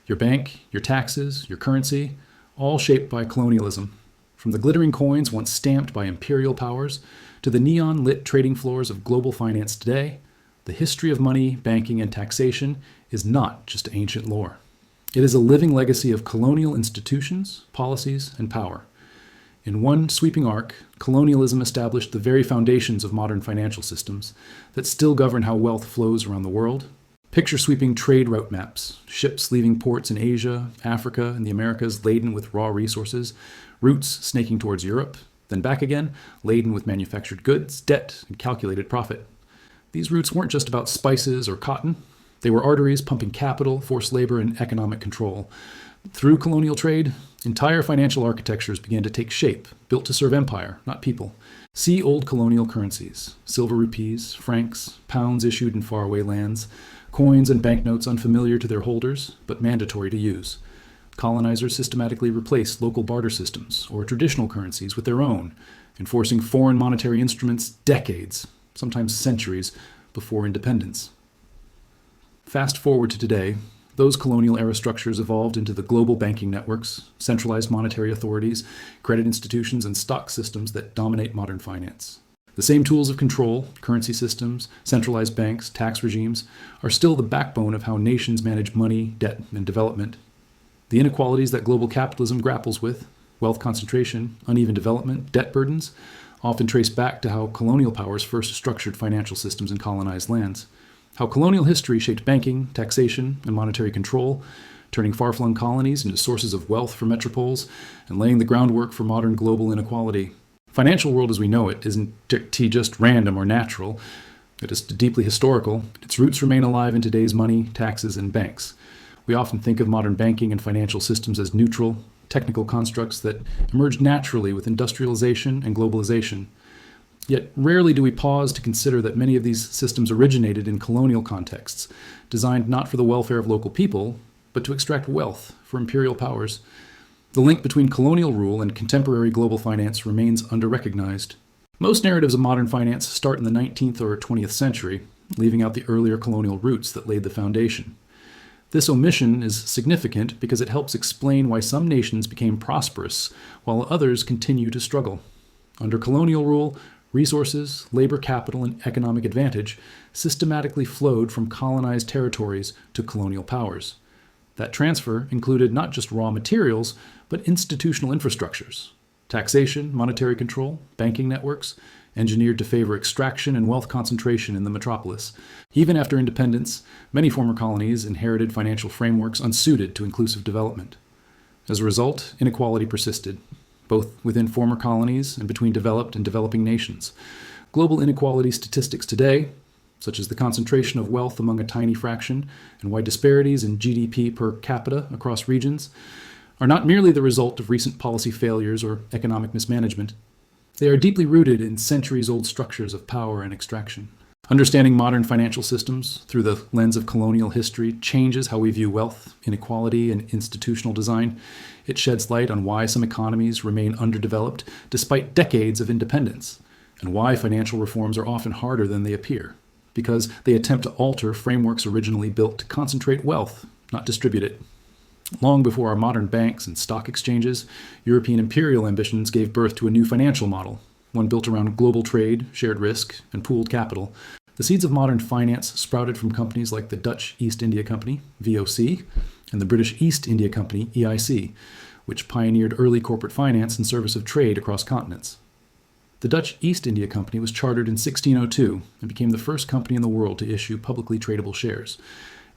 Your bank, your taxes, your currency, all shaped by colonialism. From the glittering coins once stamped by imperial powers to the neon-lit trading floors of global finance today, the history of money, banking, and taxation is not just ancient lore. It is a living legacy of colonial institutions, policies, and power. In one sweeping arc, colonialism established the very foundations of modern financial systems that still govern how wealth flows around the world. Picture sweeping trade route maps, ships leaving ports in Asia, Africa, and the Americas laden with raw resources, routes snaking towards Europe, then back again, laden with manufactured goods, debt, and calculated profit. These routes weren't just about spices or cotton. They were arteries pumping capital, forced labor, and economic control. Through colonial trade, entire financial architectures began to take shape, built to serve empire, not people. See old colonial currencies, silver rupees, francs, pounds issued in faraway lands, coins and banknotes unfamiliar to their holders, but mandatory to use. Colonizers systematically replaced local barter systems or traditional currencies with their own, enforcing foreign monetary instruments decades, sometimes centuries, before independence. Fast forward to today, those colonial era structures evolved into the global banking networks, centralized monetary authorities, credit institutions, and stock systems that dominate modern finance. The same tools of control, currency systems, centralized banks, tax regimes, are still the backbone of how nations manage money, debt, and development. The inequalities that global capitalism grapples with, wealth concentration, uneven development, debt burdens, often trace back to how colonial powers first structured financial systems in colonized lands. How colonial history shaped banking, taxation, and monetary control, turning far-flung colonies into sources of wealth for metropoles and laying the groundwork for modern global inequality. Financial world as we know it isn't just random or natural. It is deeply historical. Its roots remain alive in today's money, taxes, and banks. We often think of modern banking and financial systems as neutral, technical constructs that emerged naturally with industrialization and globalization. Yet rarely do we pause to consider that many of these systems originated in colonial contexts, designed not for the welfare of local people, but to extract wealth for imperial powers. The link between colonial rule and contemporary global finance remains under-recognized. Most narratives of modern finance start in the 19th or 20th century, leaving out the earlier colonial roots that laid the foundation. This omission is significant because it helps explain why some nations became prosperous while others continue to struggle. Under colonial rule, resources, labor capital, and economic advantage systematically flowed from colonized territories to colonial powers. That transfer included not just raw materials, but institutional infrastructures, taxation, monetary control, banking networks, engineered to favor extraction and wealth concentration in the metropolis. Even after independence, many former colonies inherited financial frameworks unsuited to inclusive development. As a result, inequality persisted, both within former colonies and between developed and developing nations. Global inequality statistics today, such as the concentration of wealth among a tiny fraction and wide disparities in GDP per capita across regions, are not merely the result of recent policy failures or economic mismanagement. They are deeply rooted in centuries-old structures of power and extraction. Understanding modern financial systems through the lens of colonial history changes how we view wealth, inequality, and institutional design. It sheds light on why some economies remain underdeveloped despite decades of independence, and why financial reforms are often harder than they appear, because they attempt to alter frameworks originally built to concentrate wealth, not distribute it. Long before our modern banks and stock exchanges, European imperial ambitions gave birth to a new financial model, one built around global trade, shared risk, and pooled capital. The seeds of modern finance sprouted from companies like the Dutch East India Company, VOC, and the British East India Company, EIC, which pioneered early corporate finance in service of trade across continents. The Dutch East India Company was chartered in 1602 and became the first company in the world to issue publicly tradable shares.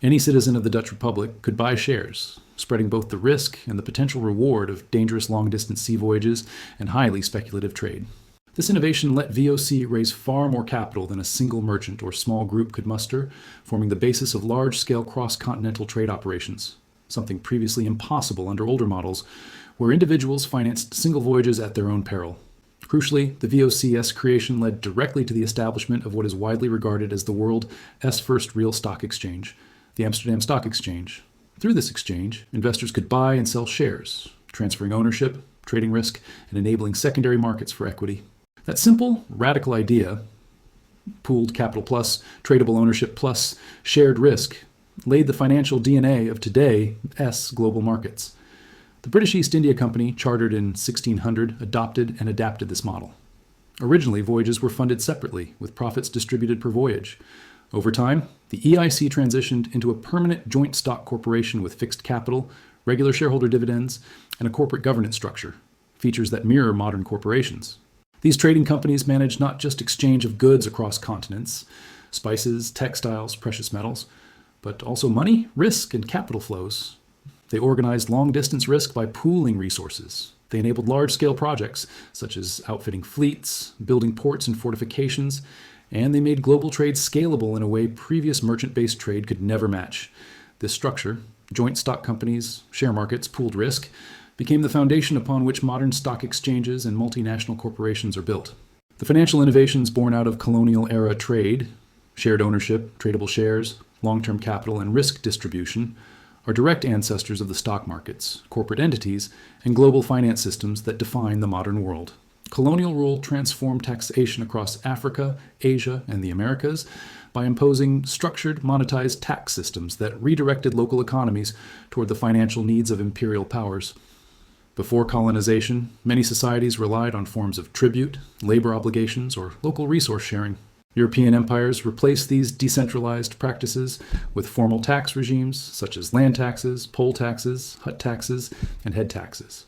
Any citizen of the Dutch Republic could buy shares, spreading both the risk and the potential reward of dangerous long-distance sea voyages and highly speculative trade. This innovation let VOC raise far more capital than a single merchant or small group could muster, forming the basis of large-scale cross-continental trade operations, something previously impossible under older models, where individuals financed single voyages at their own peril. Crucially, the VOC's creation led directly to the establishment of what is widely regarded as the world's first real stock exchange, the Amsterdam Stock Exchange. Through this exchange, investors could buy and sell shares, transferring ownership, trading risk, and enabling secondary markets for equity. That simple, radical idea, pooled capital plus, tradable ownership plus, shared risk, laid the financial DNA of today's global markets. The British East India Company, chartered in 1600, adopted and adapted this model. Originally, voyages were funded separately, with profits distributed per voyage. Over time, the EIC transitioned into a permanent joint stock corporation with fixed capital, regular shareholder dividends, and a corporate governance structure, features that mirror modern corporations. These trading companies managed not just exchange of goods across continents, spices, textiles, precious metals, but also money, risk, and capital flows. They organized long-distance risk by pooling resources. They enabled large-scale projects, such as outfitting fleets, building ports and fortifications, and they made global trade scalable in a way previous merchant-based trade could never match. This structure, joint stock companies, share markets, pooled risk, became the foundation upon which modern stock exchanges and multinational corporations are built. The financial innovations born out of colonial-era trade, shared ownership, tradable shares, long-term capital, and risk distribution, are direct ancestors of the stock markets, corporate entities, and global finance systems that define the modern world. Colonial rule transformed taxation across Africa, Asia, and the Americas by imposing structured, monetized tax systems that redirected local economies toward the financial needs of imperial powers. Before colonization, many societies relied on forms of tribute, labor obligations, or local resource sharing. European empires replaced these decentralized practices with formal tax regimes such as land taxes, poll taxes, hut taxes, and head taxes.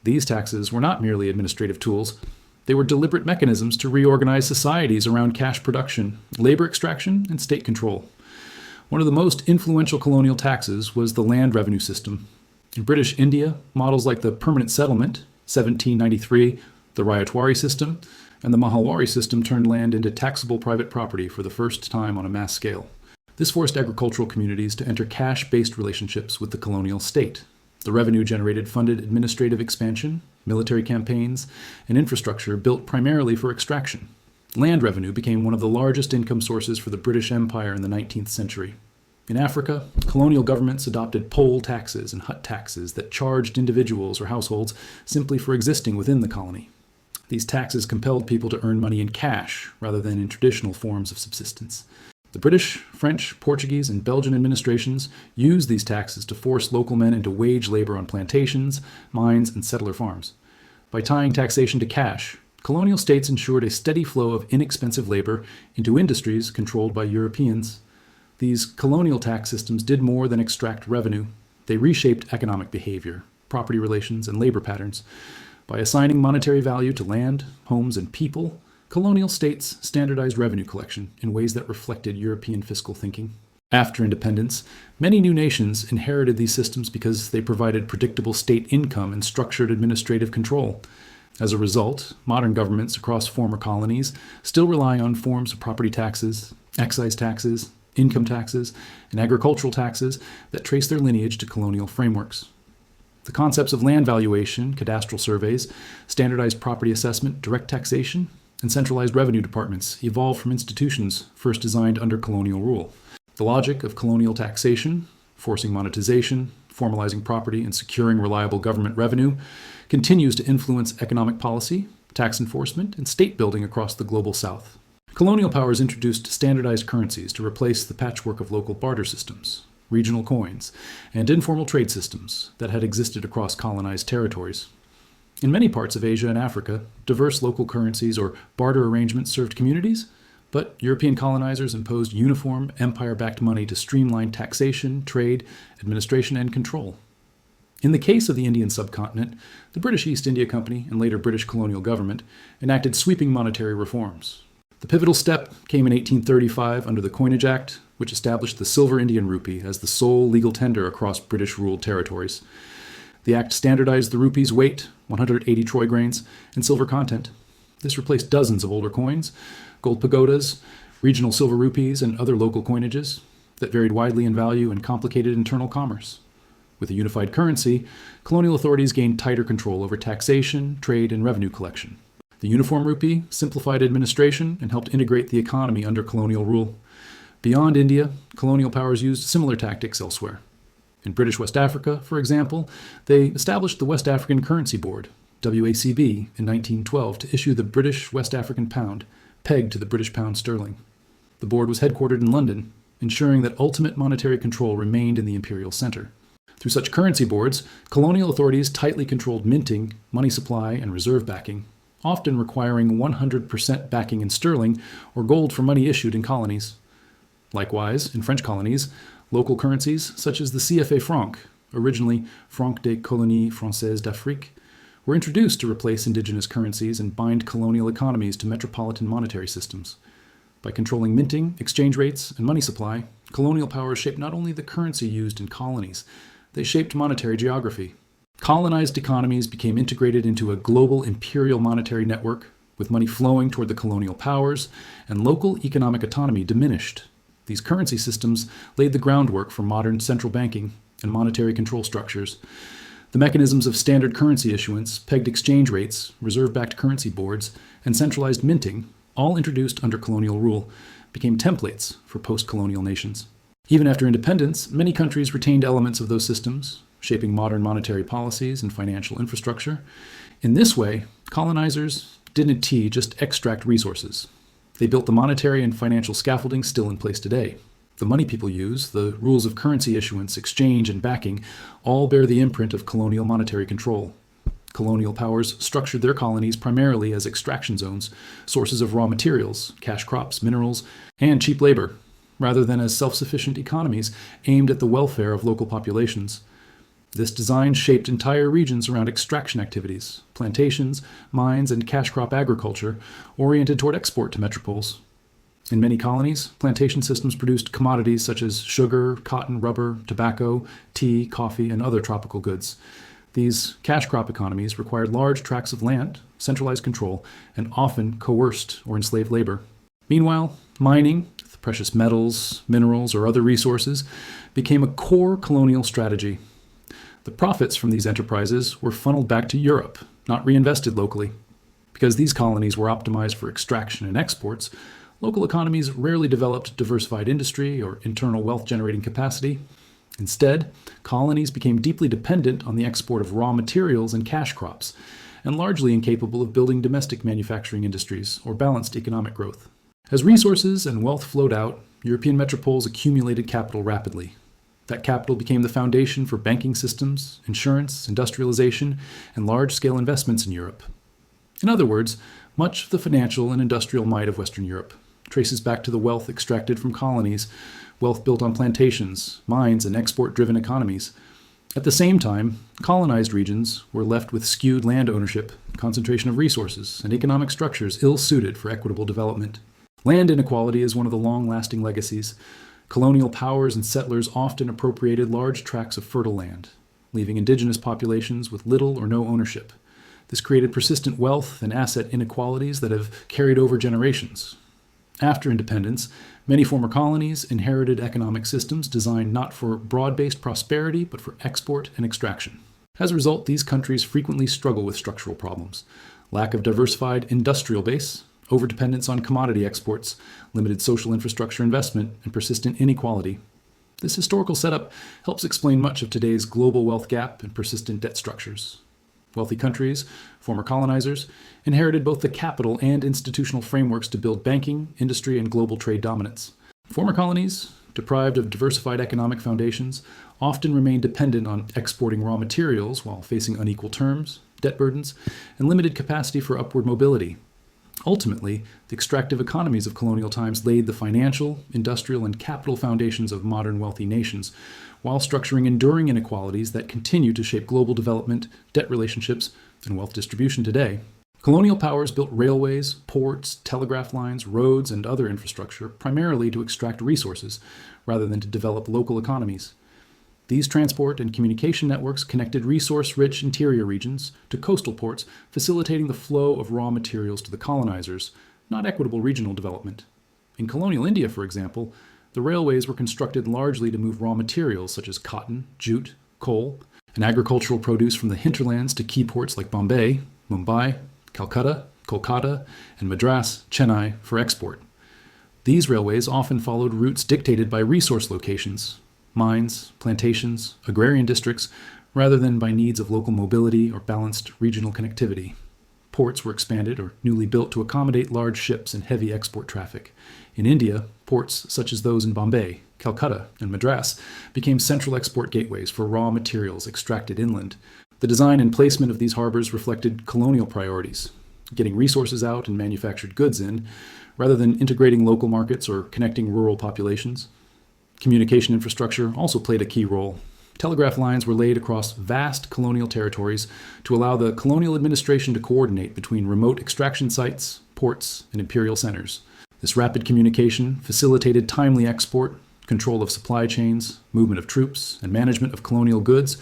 These taxes were not merely administrative tools. They were deliberate mechanisms to reorganize societies around cash production, labor extraction, and state control. One of the most influential colonial taxes was the land revenue system. In British India, models like the permanent settlement, 1793, the Ryotwari system, and the Mahalwari system turned land into taxable private property for the first time on a mass scale. This forced agricultural communities to enter cash-based relationships with the colonial state. The revenue generated funded administrative expansion, military campaigns, and infrastructure built primarily for extraction. Land revenue became one of the largest income sources for the British Empire in the 19th century. In Africa, colonial governments adopted poll taxes and hut taxes that charged individuals or households simply for existing within the colony. These taxes compelled people to earn money in cash rather than in traditional forms of subsistence. The British, French, Portuguese, and Belgian administrations used these taxes to force local men into wage labor on plantations, mines, and settler farms. By tying taxation to cash, colonial states ensured a steady flow of inexpensive labor into industries controlled by Europeans. These colonial tax systems did more than extract revenue. They reshaped economic behavior, property relations, and labor patterns. By assigning monetary value to land, homes, and people, colonial states standardized revenue collection in ways that reflected European fiscal thinking. After independence, many new nations inherited these systems because they provided predictable state income and structured administrative control. As a result, modern governments across former colonies still rely on forms of property taxes, excise taxes, income taxes, and agricultural taxes that trace their lineage to colonial frameworks. The concepts of land valuation, cadastral surveys, standardized property assessment, direct taxation, and centralized revenue departments evolved from institutions first designed under colonial rule. The logic of colonial taxation, forcing monetization, formalizing property, and securing reliable government revenue, continues to influence economic policy, tax enforcement, and state building across the global South. Colonial powers introduced standardized currencies to replace the patchwork of local barter systems, regional coins, and informal trade systems that had existed across colonized territories. In many parts of Asia and Africa, diverse local currencies or barter arrangements served communities, but European colonizers imposed uniform, empire-backed money to streamline taxation, trade, administration, and control. In the case of the Indian subcontinent, the British East India Company and later British colonial government enacted sweeping monetary reforms. The pivotal step came in 1835 under the Coinage Act, which established the silver Indian rupee as the sole legal tender across British-ruled territories. The act standardized the rupee's weight, 180 troy grains, and silver content. This replaced dozens of older coins, gold pagodas, regional silver rupees, and other local coinages that varied widely in value and complicated internal commerce. With a unified currency, colonial authorities gained tighter control over taxation, trade, and revenue collection. The uniform rupee simplified administration and helped integrate the economy under colonial rule. Beyond India, colonial powers used similar tactics elsewhere. In British West Africa, for example, they established the West African Currency Board, WACB, in 1912 to issue the British West African pound, pegged to the British pound sterling. The board was headquartered in London. ensuring that ultimate monetary control remained in the imperial center. Through such currency boards, colonial authorities tightly controlled minting, money supply, and reserve backing, often requiring 100% backing in sterling or gold for money issued in colonies. Likewise, in French colonies, local currencies, such as the CFA franc, originally Franc des Colonies Françaises d'Afrique, were introduced to replace indigenous currencies and bind colonial economies to metropolitan monetary systems. By controlling minting, exchange rates, and money supply, colonial powers shaped not only the currency used in colonies, they shaped monetary geography. Colonized economies became integrated into a global imperial monetary network, with money flowing toward the colonial powers, and local economic autonomy diminished. These currency systems laid the groundwork for modern central banking and monetary control structures. The mechanisms of standard currency issuance, pegged exchange rates, reserve-backed currency boards, and centralized minting, all introduced under colonial rule, became templates for post-colonial nations. Even after independence, many countries retained elements of those systems, shaping modern monetary policies and financial infrastructure. In this way, colonizers didn't just extract resources. They built the monetary and financial scaffolding still in place today. The money people use, the rules of currency issuance, exchange, and backing, all bear the imprint of colonial monetary control. Colonial powers structured their colonies primarily as extraction zones, sources of raw materials, cash crops, minerals, and cheap labor, rather than as self-sufficient economies aimed at the welfare of local populations. This design shaped entire regions around extraction activities, plantations, mines, and cash crop agriculture, oriented toward export to metropoles. In many colonies, plantation systems produced commodities such as sugar, cotton, rubber, tobacco, tea, coffee, and other tropical goods. These cash crop economies required large tracts of land, centralized control, and often coerced or enslaved labor. Meanwhile, mining, with precious metals, minerals, or other resources, became a core colonial strategy. The profits from these enterprises were funneled back to Europe, not reinvested locally. Because these colonies were optimized for extraction and exports, local economies rarely developed diversified industry or internal wealth-generating capacity. Instead, colonies became deeply dependent on the export of raw materials and cash crops, and largely incapable of building domestic manufacturing industries or balanced economic growth. As resources and wealth flowed out, European metropoles accumulated capital rapidly. That capital became the foundation for banking systems, insurance, industrialization, and large-scale investments in Europe. In other words, much of the financial and industrial might of Western Europe traces back to the wealth extracted from colonies, wealth built on plantations, mines, and export-driven economies. At the same time, colonized regions were left with skewed land ownership, concentration of resources, and economic structures ill-suited for equitable development. Land inequality is one of the long-lasting legacies. Colonial powers and settlers often appropriated large tracts of fertile land, leaving indigenous populations with little or no ownership. This created persistent wealth and asset inequalities that have carried over generations. After independence, many former colonies inherited economic systems designed not for broad-based prosperity, but for export and extraction. As a result, these countries frequently struggle with structural problems: lack of diversified industrial base, overdependence on commodity exports, limited social infrastructure investment, and persistent inequality. This historical setup helps explain much of today's global wealth gap and persistent debt structures. Wealthy countries, former colonizers, inherited both the capital and institutional frameworks to build banking, industry, and global trade dominance. Former colonies, deprived of diversified economic foundations, often remained dependent on exporting raw materials while facing unequal terms, debt burdens, and limited capacity for upward mobility. Ultimately, the extractive economies of colonial times laid the financial, industrial, and capital foundations of modern wealthy nations, while structuring enduring inequalities that continue to shape global development, debt relationships, and wealth distribution today. Colonial powers built railways, ports, telegraph lines, roads, and other infrastructure primarily to extract resources, rather than to develop local economies. These transport and communication networks connected resource-rich interior regions to coastal ports, facilitating the flow of raw materials to the colonizers, not equitable regional development. In colonial India, for example, the railways were constructed largely to move raw materials such as cotton, jute, coal, and agricultural produce from the hinterlands to key ports like Bombay, Mumbai, Calcutta, Kolkata, and Madras, Chennai for export. These railways often followed routes dictated by resource locations, mines, plantations, agrarian districts, rather than by needs of local mobility or balanced regional connectivity. ports were expanded or newly built to accommodate large ships and heavy export traffic. In India, ports such as those in Bombay, Calcutta, and Madras became central export gateways for raw materials extracted inland. The design and placement of these harbors reflected colonial priorities, getting resources out and manufactured goods in, rather than integrating local markets or connecting rural populations. Communication infrastructure also played a key role. Telegraph lines were laid across vast colonial territories to allow the colonial administration to coordinate between remote extraction sites, ports, and imperial centers. This rapid communication facilitated timely export, control of supply chains, movement of troops, and management of colonial goods,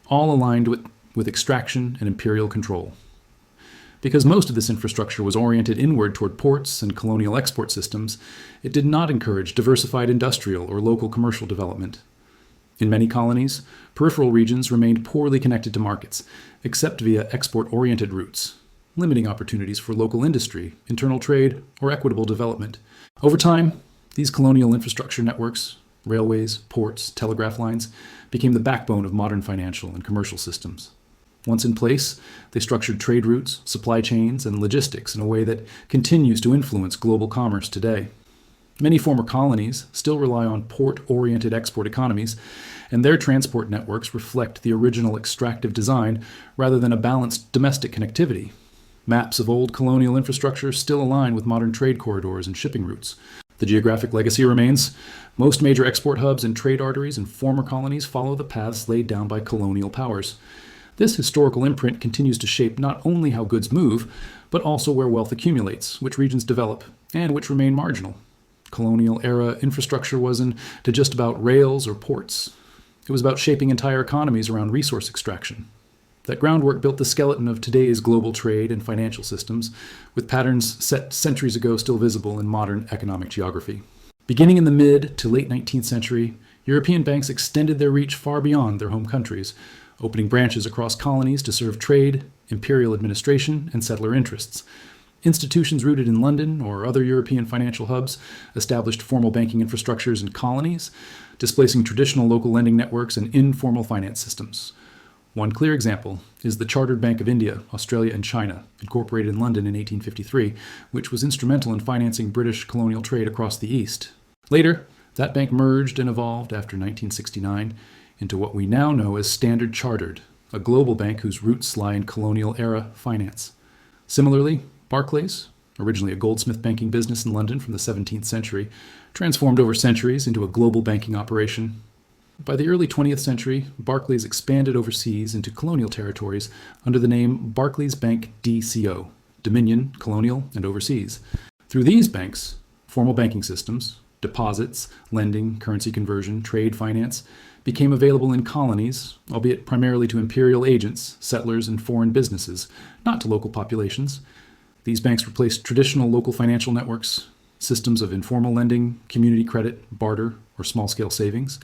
all aligned with extraction and imperial control. Because most of this infrastructure was oriented inward toward ports and colonial export systems, it did not encourage diversified industrial or local commercial development. In many colonies, peripheral regions remained poorly connected to markets, except via export-oriented routes, limiting opportunities for local industry, internal trade, or equitable development. Over time, these colonial infrastructure networks, railways, ports, telegraph lines, became the backbone of modern financial and commercial systems. Once in place, they structured trade routes, supply chains, and logistics in a way that continues to influence global commerce today. Many former colonies still rely on port-oriented export economies, and their transport networks reflect the original extractive design rather than a balanced domestic connectivity. Maps of old colonial infrastructure still align with modern trade corridors and shipping routes. The geographic legacy remains. Most major export hubs and trade arteries in former colonies follow the paths laid down by colonial powers. This historical imprint continues to shape not only how goods move, but also where wealth accumulates, which regions develop, and which remain marginal. Colonial-era infrastructure wasn't just about rails or ports. It was about shaping entire economies around resource extraction. That groundwork built the skeleton of today's global trade and financial systems, with patterns set centuries ago still visible in modern economic geography. Beginning in the mid to late 19th century, European banks extended their reach far beyond their home countries, opening branches across colonies to serve trade, imperial administration, and settler interests. Institutions rooted in London or other European financial hubs established formal banking infrastructures in colonies, displacing traditional local lending networks and informal finance systems. One clear example is the Chartered Bank of India, Australia, and China, incorporated in London in 1853, which was instrumental in financing British colonial trade across the East. Later, that bank merged and evolved after 1969 into what we now know as Standard Chartered, a global bank whose roots lie in colonial-era finance. Similarly, Barclays, originally a goldsmith banking business in London from the 17th century, transformed over centuries into a global banking operation. By the early 20th century, Barclays expanded overseas into colonial territories under the name Barclays Bank DCO, Dominion, Colonial, and Overseas. Through these banks, formal banking systems, deposits, lending, currency conversion, trade finance, became available in colonies, albeit primarily to imperial agents, settlers, and foreign businesses, not to local populations. These banks replaced traditional local financial networks, systems of informal lending, community credit, barter, or small-scale savings,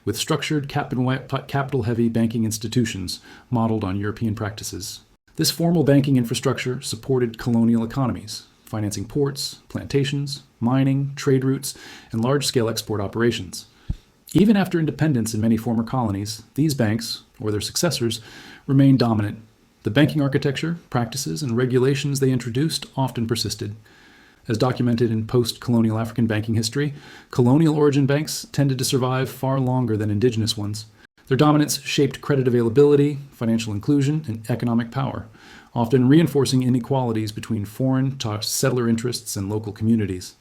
with structured capital-heavy banking institutions modeled on European practices. This formal banking infrastructure supported colonial economies, financing ports, plantations, mining, trade routes, and large-scale export operations. Even after independence in many former colonies, these banks, or their successors, remained dominant. The banking architecture, practices, and regulations they introduced often persisted. As documented in post-colonial African banking history, colonial origin banks tended to survive far longer than indigenous ones. Their dominance shaped credit availability, financial inclusion, and economic power, often reinforcing inequalities between foreign settler interests and local communities.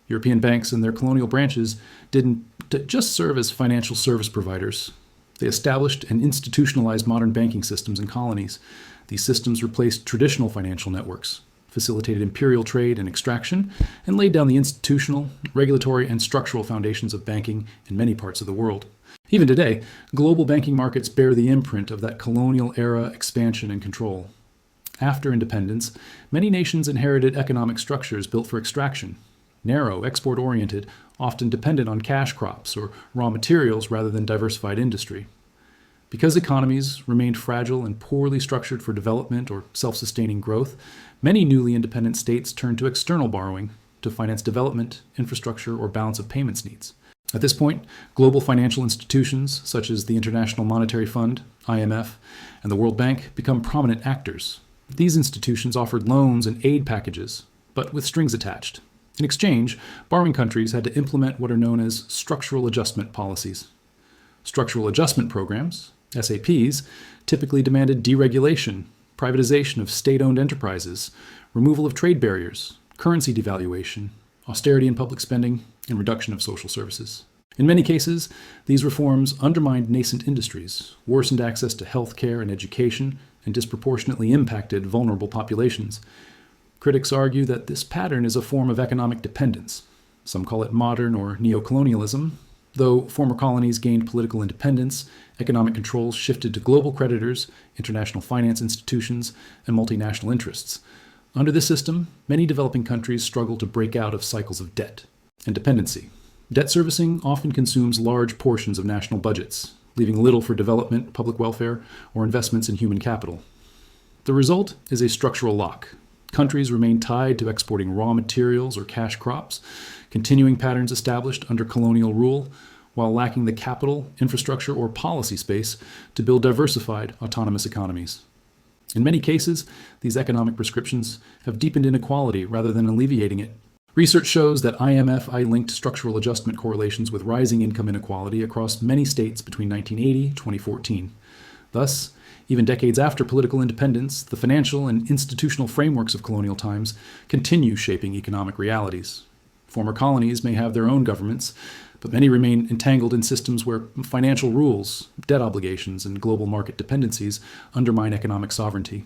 European banks and their colonial branches didn't just serve as financial service providers. They established and institutionalized modern banking systems in colonies. These systems replaced traditional financial networks, facilitated imperial trade and extraction, and laid down the institutional, regulatory, and structural foundations of banking in many parts of the world. Even today, global banking markets bear the imprint of that colonial-era expansion and control. After independence, many nations inherited economic structures built for extraction, narrow, export-oriented, often dependent on cash crops or raw materials rather than diversified industry. Because economies remained fragile and poorly structured for development or self-sustaining growth, many newly independent states turned to external borrowing to finance development, infrastructure, or balance of payments needs. At this point, global financial institutions such as the International Monetary Fund, IMF, and the World Bank become prominent actors. These institutions offered loans and aid packages, but with strings attached. In exchange, borrowing countries had to implement what are known as structural adjustment policies. Structural adjustment programs, SAPs, typically demanded deregulation, privatization of state-owned enterprises, removal of trade barriers, currency devaluation, austerity in public spending, and reduction of social services. In many cases, these reforms undermined nascent industries, worsened access to health care and education, and disproportionately impacted vulnerable populations. Critics argue that this pattern is a form of economic dependence. Some call it modern or neocolonialism. Though former colonies gained political independence, economic controls shifted to global creditors, international finance institutions, and multinational interests. Under this system, many developing countries struggle to break out of cycles of debt and dependency. Debt servicing often consumes large portions of national budgets, leaving little for development, public welfare, or investments in human capital. The result is a structural lock. Countries remain tied to exporting raw materials or cash crops, continuing patterns established under colonial rule, while lacking the capital, infrastructure, or policy space to build diversified, autonomous economies. In many cases, these economic prescriptions have deepened inequality rather than alleviating it. Research shows that IMF linked structural adjustment correlations with rising income inequality across many states between 1980 and 2014. Thus, even decades after political independence, the financial and institutional frameworks of colonial times continue shaping economic realities. Former colonies may have their own governments, but many remain entangled in systems where financial rules, debt obligations, and global market dependencies undermine economic sovereignty.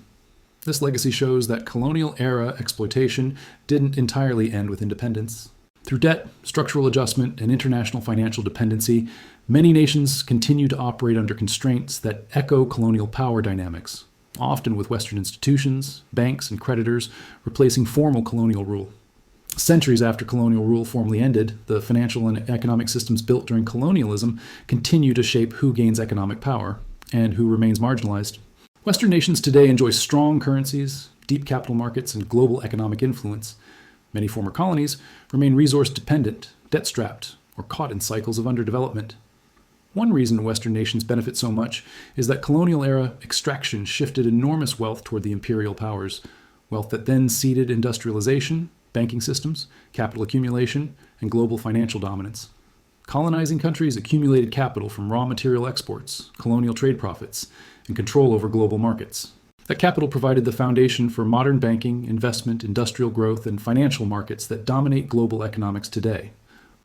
This legacy shows that colonial-era exploitation didn't entirely end with independence. Through debt, structural adjustment, and international financial dependency, many nations continue to operate under constraints that echo colonial power dynamics, often with Western institutions, banks, and creditors replacing formal colonial rule. Centuries after colonial rule formally ended, the financial and economic systems built during colonialism continue to shape who gains economic power and who remains marginalized. Western nations today enjoy strong currencies, deep capital markets, and global economic influence. Many former colonies remain resource-dependent, debt-strapped, or caught in cycles of underdevelopment. One reason Western nations benefit so much is that colonial-era extraction shifted enormous wealth toward the imperial powers, wealth that then seeded industrialization, banking systems, capital accumulation, and global financial dominance. Colonizing countries accumulated capital from raw material exports, colonial trade profits, and control over global markets. That capital provided the foundation for modern banking, investment, industrial growth, and financial markets that dominate global economics today.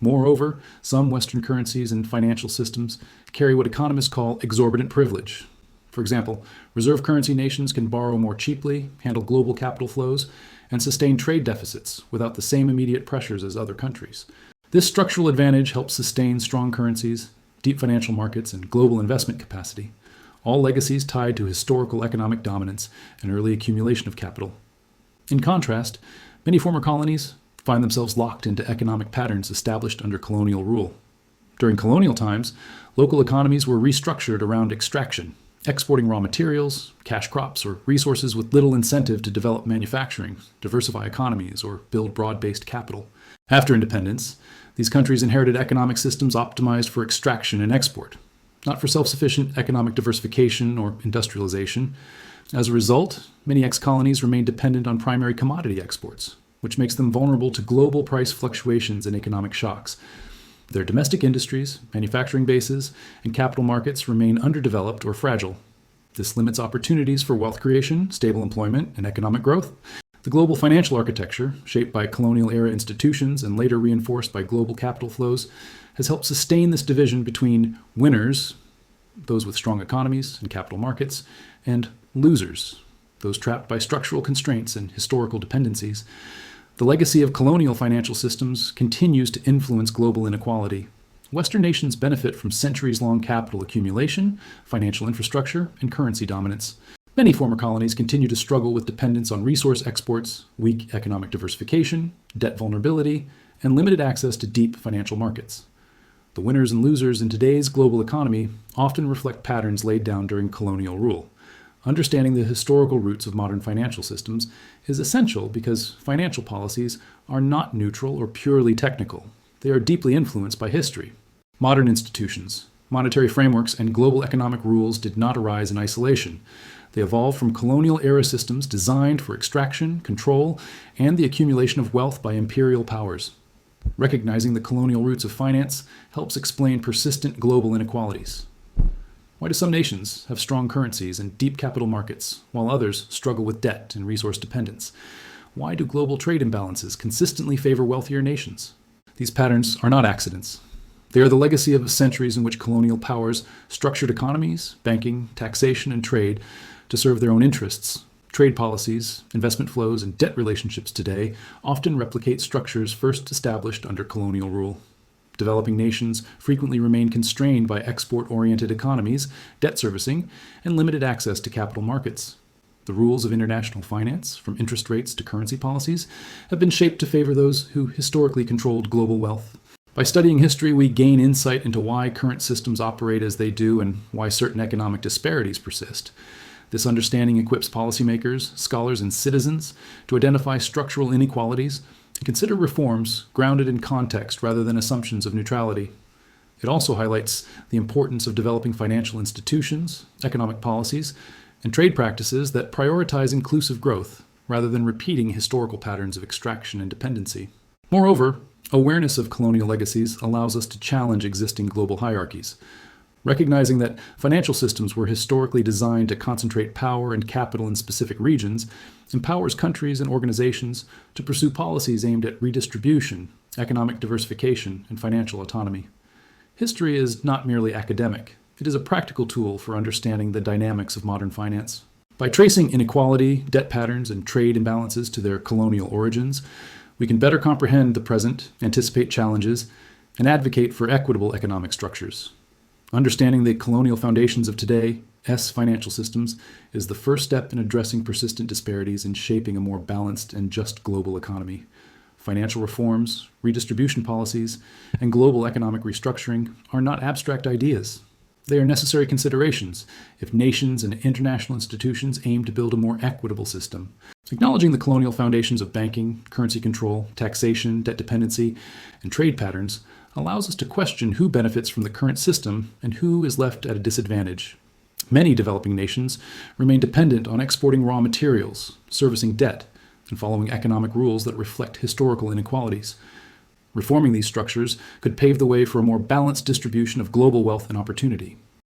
Moreover, some Western currencies and financial systems carry what economists call exorbitant privilege. For example, reserve currency nations can borrow more cheaply, handle global capital flows, and sustain trade deficits without the same immediate pressures as other countries. This structural advantage helps sustain strong currencies, deep financial markets, and global investment capacity, all legacies tied to historical economic dominance and early accumulation of capital. In contrast, many former colonies find themselves locked into economic patterns established under colonial rule. During colonial times, local economies were restructured around extraction, exporting raw materials, cash crops, or resources with little incentive to develop manufacturing, diversify economies, or build broad-based capital. After independence, these countries inherited economic systems optimized for extraction and export, not for self-sufficient economic diversification or industrialization. As a result, many ex-colonies remain dependent on primary commodity exports, which makes them vulnerable to global price fluctuations and economic shocks. Their domestic industries, manufacturing bases, and capital markets remain underdeveloped or fragile. This limits opportunities for wealth creation, stable employment, and economic growth. The global financial architecture, shaped by colonial-era institutions and later reinforced by global capital flows, has helped sustain this division between winners, those with strong economies and capital markets, and losers, those trapped by structural constraints and historical dependencies. The legacy of colonial financial systems continues to influence global inequality. Western nations benefit from centuries-long capital accumulation, financial infrastructure, and currency dominance. Many former colonies continue to struggle with dependence on resource exports, weak economic diversification, debt vulnerability, and limited access to deep financial markets. The winners and losers in today's global economy often reflect patterns laid down during colonial rule. Understanding the historical roots of modern financial systems is essential because financial policies are not neutral or purely technical. They are deeply influenced by history. Modern institutions, Monetary frameworks and global economic rules did not arise in isolation. They evolved from colonial-era systems designed for extraction, control, and the accumulation of wealth by imperial powers. Recognizing the colonial roots of finance helps explain persistent global inequalities. Why do some nations have strong currencies and deep capital markets, while others struggle with debt and resource dependence? Why do global trade imbalances consistently favor wealthier nations? These patterns are not accidents. They are the legacy of centuries in which colonial powers structured economies, banking, taxation, and trade to serve their own interests. Trade policies, investment flows, and debt relationships today often replicate structures first established under colonial rule. Developing nations frequently remain constrained by export-oriented economies, debt servicing, and limited access to capital markets. The rules of international finance, from interest rates to currency policies, have been shaped to favor those who historically controlled global wealth. By studying history, we gain insight into why current systems operate as they do and why certain economic disparities persist. This understanding equips policymakers, scholars, and citizens to identify structural inequalities and consider reforms grounded in context rather than assumptions of neutrality. It also highlights the importance of developing financial institutions, economic policies, and trade practices that prioritize inclusive growth rather than repeating historical patterns of extraction and dependency. Moreover, awareness of colonial legacies allows us to challenge existing global hierarchies. Recognizing that financial systems were historically designed to concentrate power and capital in specific regions empowers countries and organizations to pursue policies aimed at redistribution, economic diversification, and financial autonomy. History is not merely academic. It is a practical tool for understanding the dynamics of modern finance. By tracing inequality, debt patterns, and trade imbalances to their colonial origins, we can better comprehend the present, anticipate challenges, and advocate for equitable economic structures. Understanding the colonial foundations of today's financial systems is the first step in addressing persistent disparities and shaping a more balanced and just global economy. Financial reforms, redistribution policies, and global economic restructuring are not abstract ideas. They are necessary considerations if nations and international institutions aim to build a more equitable system. Acknowledging the colonial foundations of banking, currency control, taxation, debt dependency, and trade patterns allows us to question who benefits from the current system and who is left at a disadvantage. Many developing nations remain dependent on exporting raw materials, servicing debt, and following economic rules that reflect historical inequalities. Reforming these structures could pave the way for a more balanced distribution of global wealth and opportunity.